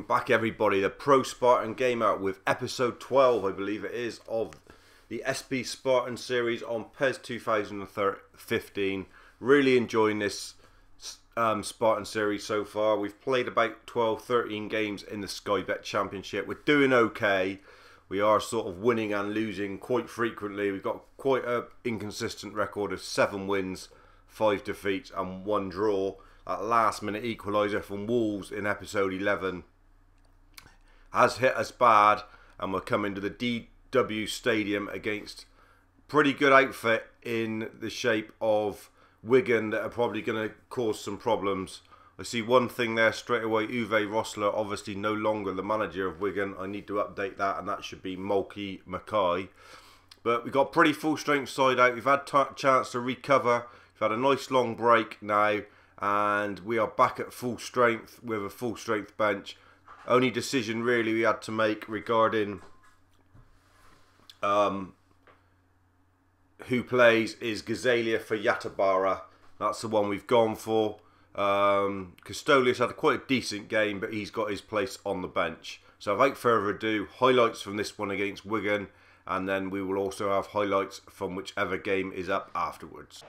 Welcome back everybody, the Pro Spartan Gamer with episode 12 I believe it is of the SP Spartan series on PES 2015. Really enjoying this Spartan series so far. We've played about 12-13 games in the Sky Bet Championship. We're doing okay. We are sort of winning and losing quite frequently. We've got quite an inconsistent record of 7 wins, 5 defeats and 1 draw. That last minute equaliser from Wolves in episode 11 has hit us bad, and we're coming to the DW Stadium against pretty good outfit in the shape of Wigan that are probably going to cause some problems. I see one thing there straight away. Uwe Rosler obviously no longer the manager of Wigan. I need to update that, and that should be Mulkey Mackay. But we've got pretty full strength side out. We've had a chance to recover. We've had a nice long break now, and we are back at full strength with a full strength bench. Only decision really we had to make regarding who plays is Gazalia for Yatabara. That's the one we've gone for. Custolius had quite a decent game, but he's got his place on the bench. So without further ado, highlights from this one against Wigan, and then we will also have highlights from whichever game is up afterwards.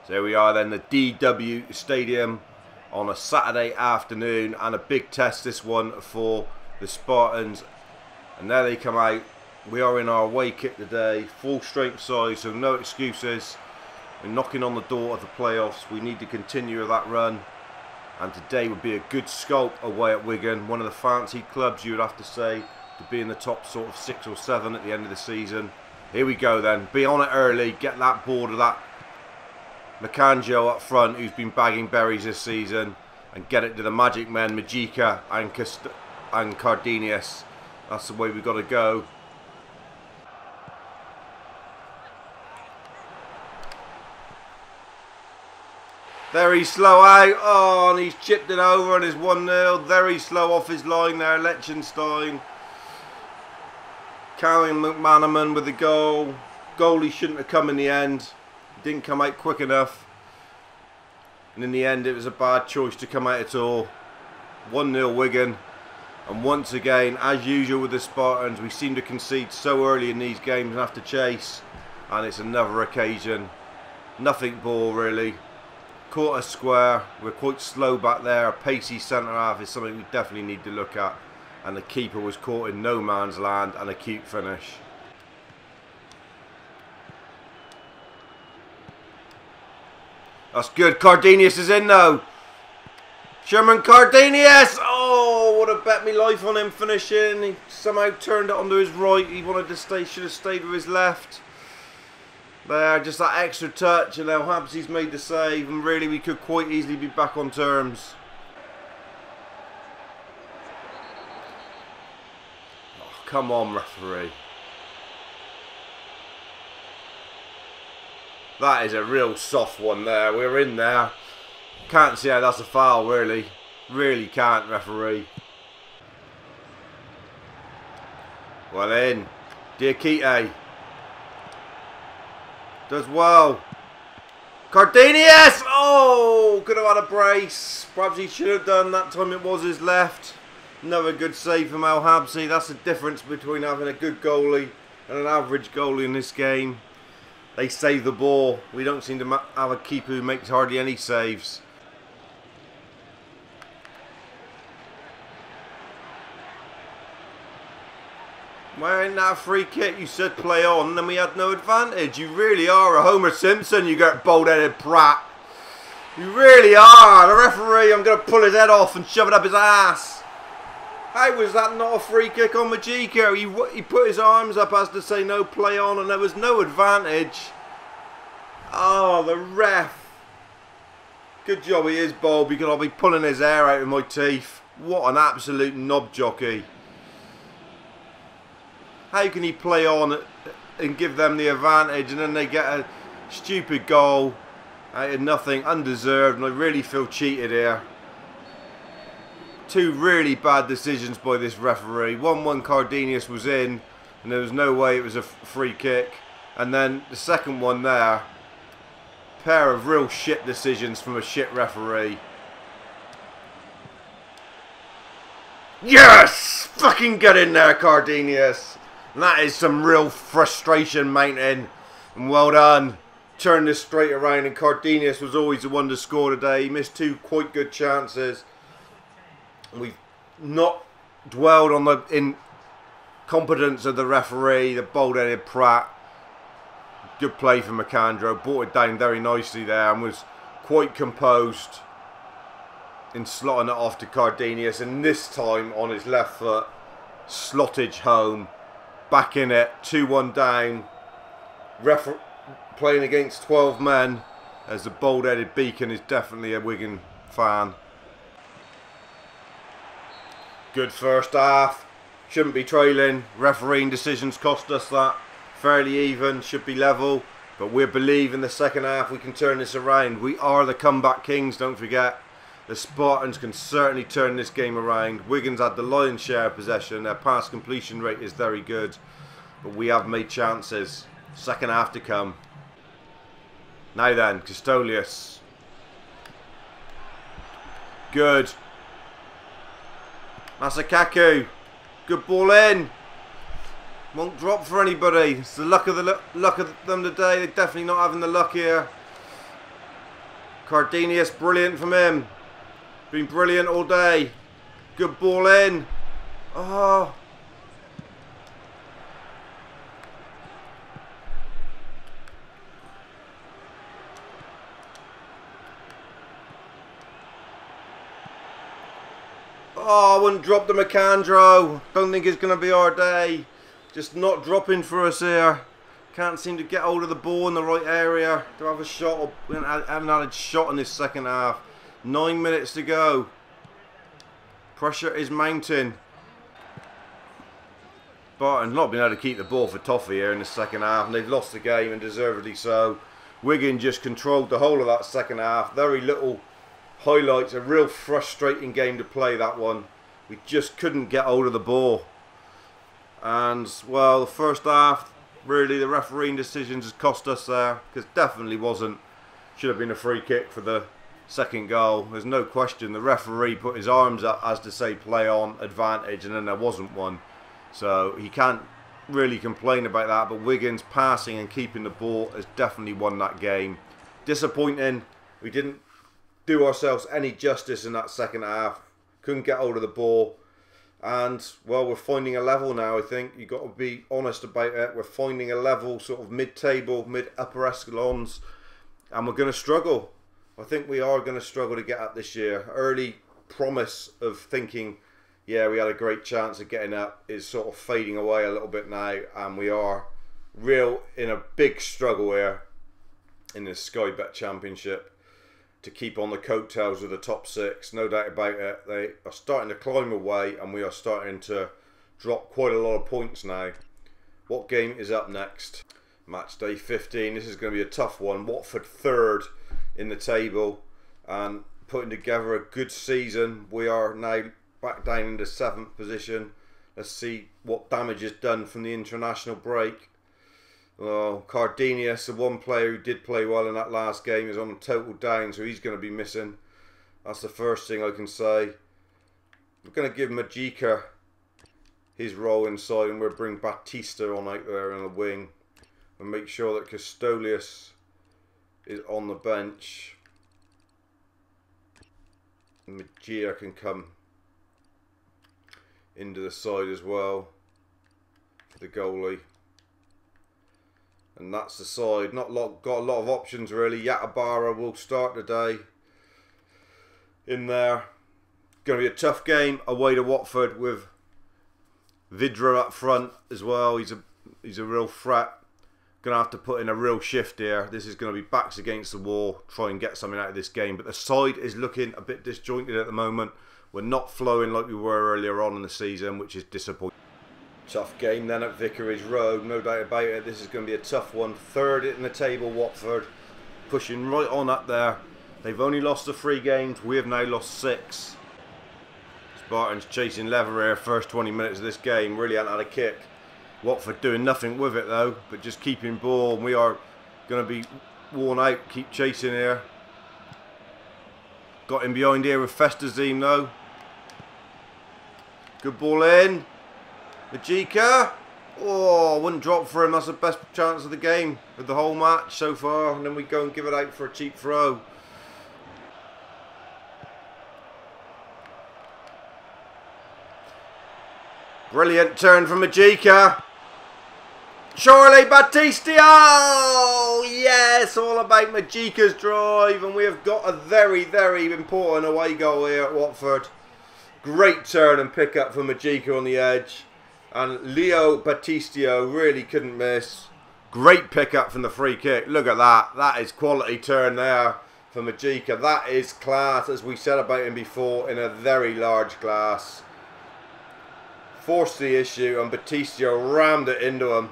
So here we are then, the DW Stadium on a Saturday afternoon, and a big test this one for the Spartans. And there they come out. We are in our away kit today, full strength side, so no excuses. We're knocking on the door of the playoffs. We need to continue that run, and today would be a good sculpt away at Wigan, one of the fancy clubs you would have to say to be in the top sort of 6 or 7 at the end of the season. Here we go then, be on it early, get that board of that Macanjo up front, who's been bagging berries this season, and get it to the magic men, Majika and Cardenius. That's the way we've got to go. Very slow out. Oh, and he's chipped it over, and it's 1-0. Very slow off his line there, Liechtenstein. Karen McManaman with the goal. Goalie shouldn't have come in the end. Didn't come out quick enough, and in the end it was a bad choice to come out at all. 1-0 Wigan, and once again, as usual with the Spartans, we seem to concede so early in these games and have to chase, and it's another occasion. Nothing ball really. Caught us square. We're quite slow back there. A pacey centre half is something we definitely need to look at, and the keeper was caught in no man's land, and a cute finish. That's good. Cardenius is in though. Sherman Cardenius! Oh, would have bet me life on him finishing. He somehow turned it onto his right. He wanted to stay, should have stayed with his left. There, just that extra touch, and now Habsy's made the save, and really we could quite easily be back on terms. Oh, come on, referee. That is a real soft one there. We're in there. Can't see how that's a foul, really. Really can't, referee. Well in. Diakite. Does well. Cardenius! Oh! Could have had a brace. Perhaps he should have done. That time it was his left. Another good save from Al Habsi. That's the difference between having a good goalie and an average goalie in this game. They save the ball. We don't seem to have a keeper who makes hardly any saves. Why ain't that a free kick? You said play on, and then we had no advantage. You really are a Homer Simpson, you get bold-headed prat. You really are. The referee, I'm going to pull his head off and shove it up his ass. How was that not a free kick on Majika? He put his arms up as to say no, play on, and there was no advantage. Oh, the ref. Good job he is bold, because I'll be pulling his hair out of my teeth. What an absolute knob jockey. How can he play on and give them the advantage, and then they get a stupid goal out of nothing, undeserved, and I really feel cheated here. 2 really bad decisions by this referee. 1-1 Cardenius was in, and there was no way it was a free kick. And then the second one there, pair of real shit decisions from a shit referee. Yes! Fucking get in there, Cardenius. And that is some real frustration mounting. And well done. Turned this straight around, and Cardenius was always the one to score today. He missed 2 quite good chances. We've not dwelled on the incompetence of the referee, the bold-headed Pratt. Good play from McAndrew. Brought it down very nicely there and was quite composed in slotting it off to Cardenius. And this time on his left foot, slottage home. Back in it, 2-1 down. Playing against 12 men, as the bold-headed Beacon is definitely a Wigan fan. Good first half. Shouldn't be trailing. Refereeing decisions cost us that. Fairly even, should be level. But we believe in the second half we can turn this around. We are the comeback kings, don't forget. The Spartans can certainly turn this game around. Wigan's had the lion's share of possession. Their pass completion rate is very good. But we have made chances. Second half to come. Now then, Custolius. Good. Masakaku. Good ball in. Won't drop for anybody. It's the luck of them today. They're definitely not having the luck here. Cardenius, brilliant from him. Been brilliant all day. Good ball in. Oh. Oh, I wouldn't drop the McAndrew. Don't think it's going to be our day. Just not dropping for us here. Can't seem to get hold of the ball in the right area to have a shot. We haven't had a shot in this second half. 9 minutes to go. Pressure is mounting. Spartans not been able to keep the ball for Toffee here in the second half, and they've lost the game, and deservedly so. Wigan just controlled the whole of that second half. Very little highlights. A real frustrating game to play, that one. We just couldn't get hold of the ball. And, well, the first half, really, the refereeing decisions has cost us there, because definitely wasn't. Should have been a free kick for the second goal. There's no question. The referee put his arms up as to say play on, advantage, and then there wasn't one. So he can't really complain about that. But Wigan's passing and keeping the ball has definitely won that game. Disappointing. We didn't do ourselves any justice in that second half. Couldn't get hold of the ball. And, well, we're finding a level now, I think. You've got to be honest about it. We're finding a level, sort of mid-table, mid-upper echelons. And we're going to struggle. I think we are going to struggle to get up this year. Early promise of thinking, yeah, we had a great chance of getting up is sort of fading away a little bit now. And we are real in a big struggle here in the Sky Bet Championship to keep on the coattails of the top 6. No doubt about it. They are starting to climb away, and we are starting to drop quite a lot of points now. What game is up next? Match day 15. This is going to be a tough one. Watford 3rd in the table and putting together a good season. We are now back down into 7th position. Let's see what damage is done from the international break. Well, Cardenius, the one player who did play well in that last game, is on a total down, so he's going to be missing. That's the first thing I can say. We're going to give Majika his role inside, and we'll bring Batista on out there in the wing and make sure that Custolius is on the bench. Majia can come into the side as well for the goalie. And that's the side. Got a lot of options really. Yatabara will start today in there. Going to be a tough game away to Watford with Vidra up front as well. He's a real threat. Going to have to put in a real shift here. This is going to be backs against the wall. Try and get something out of this game. But the side is looking a bit disjointed at the moment. We're not flowing like we were earlier on in the season, which is disappointing. Tough game then at Vicarage Road, no doubt about it. This is going to be a tough one. 3rd in the table, Watford, pushing right on up there. They've only lost the 3 games. We have now lost 6. Spartans chasing lever here. First 20 minutes of this game, really hadn't had a kick. Watford doing nothing with it though, but just keeping ball. And we are going to be worn out. Keep chasing here. Got him behind here with Festazine though. Good ball in. Majika. Oh, wouldn't drop for him. That's the best chance of the game of the whole match so far. And then we go and give it out for a cheap throw. Brilliant turn from Majika. Surely Batista! Oh, yes, all about Majika's drive. And we have got a very, very important away goal here at Watford. Great turn and pick up for Majika on the edge. And Leo Batista really couldn't miss. Great pick up from the free kick. Look at that. That is quality turn there for Majika. That is class, as we said about him before, in a very large class. Forced the issue and Batista rammed it into him.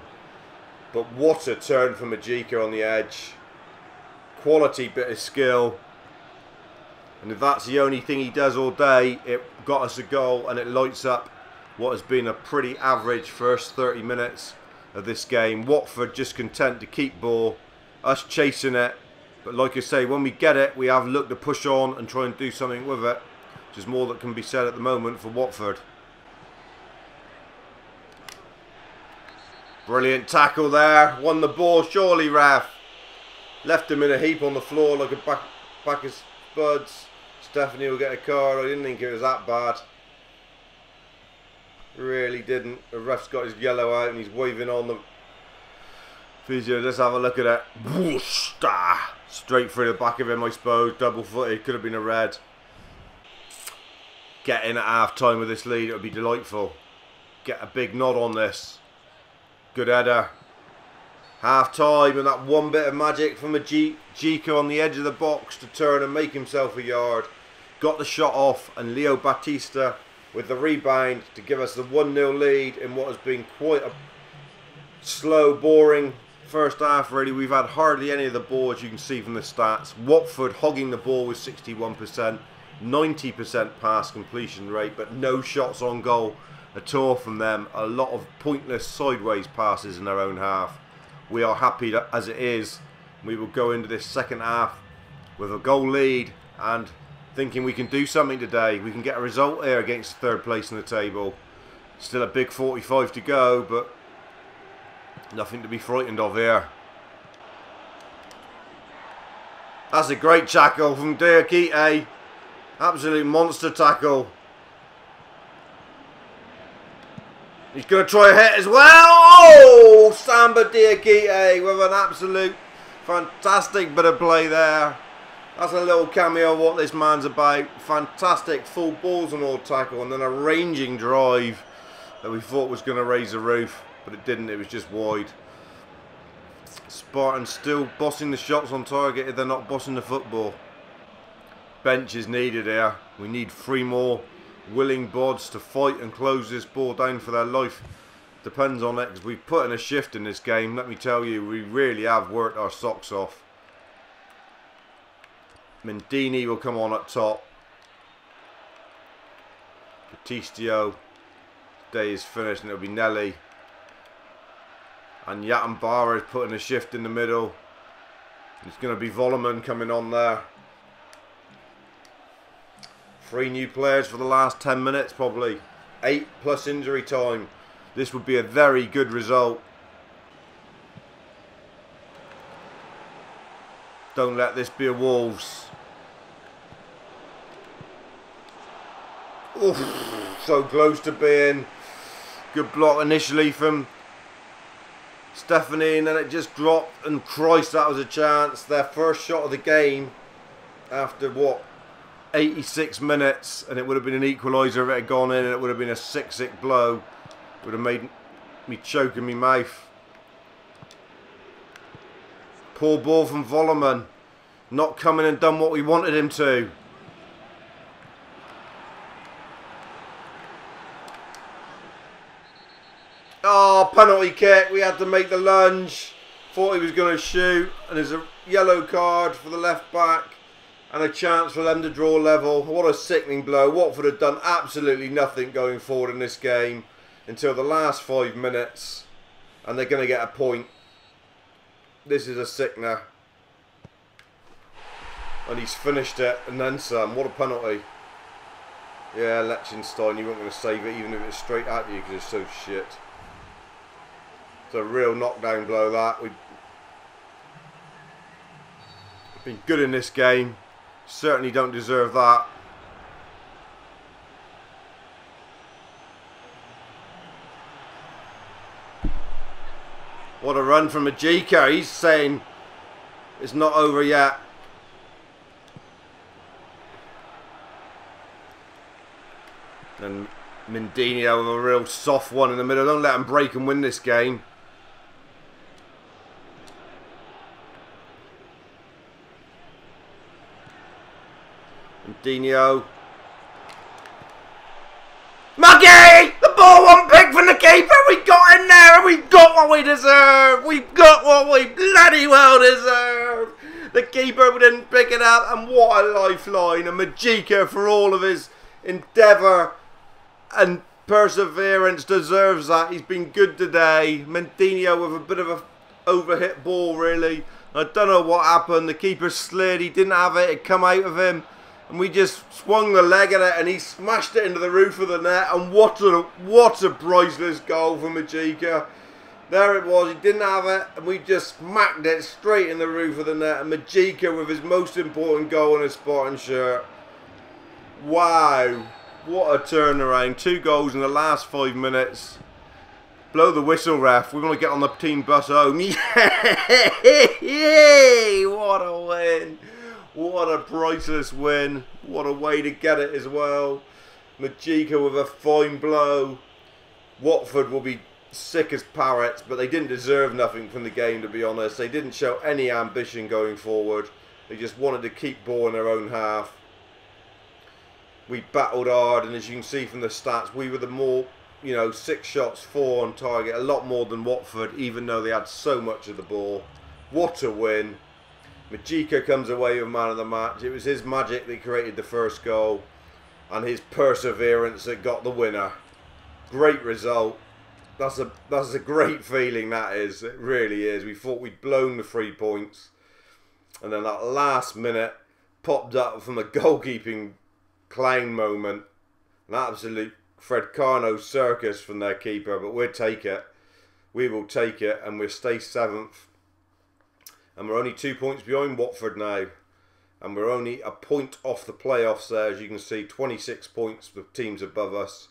But what a turn from Majika on the edge. Quality bit of skill. And if that's the only thing he does all day, it got us a goal and it lights up what has been a pretty average first 30 minutes of this game. Watford just content to keep ball, us chasing it. But like I say, when we get it, we have looked to push on and try and do something with it. Which is more that can be said at the moment for Watford. Brilliant tackle there. Won the ball, surely, ref. Left him in a heap on the floor like a pack of spuds. Stephanie will get a card. I didn't think it was that bad. Really didn't. The ref's got his yellow out and he's waving on the physio. Let's have a look at it. Whoosh, straight through the back of him, I suppose. Double footed. Could have been a red. Get in at half time with this lead. It would be delightful. Get a big nod on this. Good header. Half time and that one bit of magic from Majika on the edge of the box to turn and make himself a yard. Got the shot off and Leo Batista with the rebound to give us the 1-0 lead in what has been quite a slow, boring first half really. We've had hardly any of the ball, as you can see from the stats. Watford hogging the ball with 61%, 90% pass completion rate, but no shots on goal at all from them. A lot of pointless sideways passes in their own half. We are happy that, as it is. We will go into this second half with a goal lead and thinking we can do something today. We can get a result here against third place in the table. Still a big 45 to go, but nothing to be frightened of here. That's a great tackle from Diakite. Absolute monster tackle. He's going to try a hit as well. Oh, Samba Diakite with an absolute fantastic bit of play there. That's a little cameo of what this man's about. Fantastic full balls and all tackle, and then a ranging drive that we thought was going to raise the roof, but it didn't. It was just wide. Spartans still bossing the shots on target if they're not bossing the football. Bench is needed here. We need 3 more willing bods to fight and close this ball down for their life. Depends on it, because we've put in a shift in this game. Let me tell you, we really have worked our socks off. Mendini will come on at top. Batistio. Day is finished and it'll be Nelly. And Yatambara is putting a shift in the middle. It's going to be Voloman coming on there. 3 new players for the last 10 minutes probably. 8 plus injury time. This would be a very good result. Don't let this be a Wolves. Oof, so close to being. Good block initially from Stephanie, and then it just dropped, and Christ, that was a chance. Their first shot of the game after what, 86 minutes, and it would have been an equaliser if it had gone in, and it would have been a sick blow. It would have made me choke in my mouth. Poor ball from Voloman. Not coming and done what we wanted him to. Oh, penalty kick. We had to make the lunge. Thought he was going to shoot. And there's a yellow card for the left back. And a chance for them to draw level. What a sickening blow. Watford had done absolutely nothing going forward in this game until the last 5 minutes. And they're going to get a point. This is a sickener. And he's finished it and then some. What a penalty. Yeah, Liechtenstein, you weren't going to save it even if it's straight at you because it's so shit. It's a real knockdown blow that. We've been good in this game. Certainly don't deserve that. What a run from Majika. He's saying it's not over yet. And Mindinho with a real soft one in the middle. Don't let him break and win this game. Mindinho. Muggy! The ball won't pick from the keeper. We got in there and we got what we deserve. We got what we bloody well deserve. The keeper didn't pick it up, and what a lifeline. And Majika, for all of his endeavour and perseverance, deserves that. He's been good today. Mindinho with a bit of a overhit ball, really. I don't know what happened. The keeper slid. He didn't have it. It come out of him. And we just swung the leg at it, and he smashed it into the roof of the net. And what a priceless goal from Majika. There it was. He didn't have it, and we just smacked it straight in the roof of the net. And Majika with his most important goal in his Spartan shirt. Wow. What a turnaround. 2 goals in the last 5 minutes. Blow the whistle, ref. We want to get on the team bus home. Yay! What a win. What a priceless win. What a way to get it as well. Majika with a fine blow. Watford will be sick as parrots, but they didn't deserve nothing from the game, to be honest. They didn't show any ambition going forward. They just wanted to keep ball in their own half. We battled hard, and as you can see from the stats, we were the more, 6 shots, 4 on target. A lot more than Watford, even though they had so much of the ball. What a win. Majika comes away with man of the match. It was his magic that created the first goal, and his perseverance that got the winner. Great result. That's a great feeling, that is. It really is. We thought we'd blown the 3 points, and then that last minute popped up from a goalkeeping clown moment. An absolute Fred Carno circus from their keeper, but we'll take it. We will take it, and we'll stay 7th. And we're only 2 points behind Watford now. And we're only a point off the playoffs there. As you can see, 26 points with teams above us.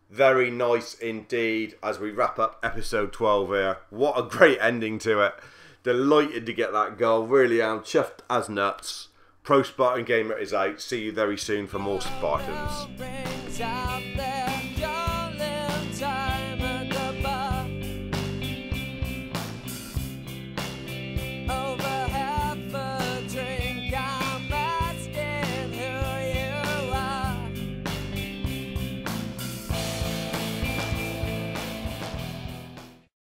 Very nice indeed as we wrap up episode 12 here. What a great ending to it. Delighted to get that goal. Really am. Chuffed as nuts. Pro Spartan Gamer is out. See you very soon for more Spartans.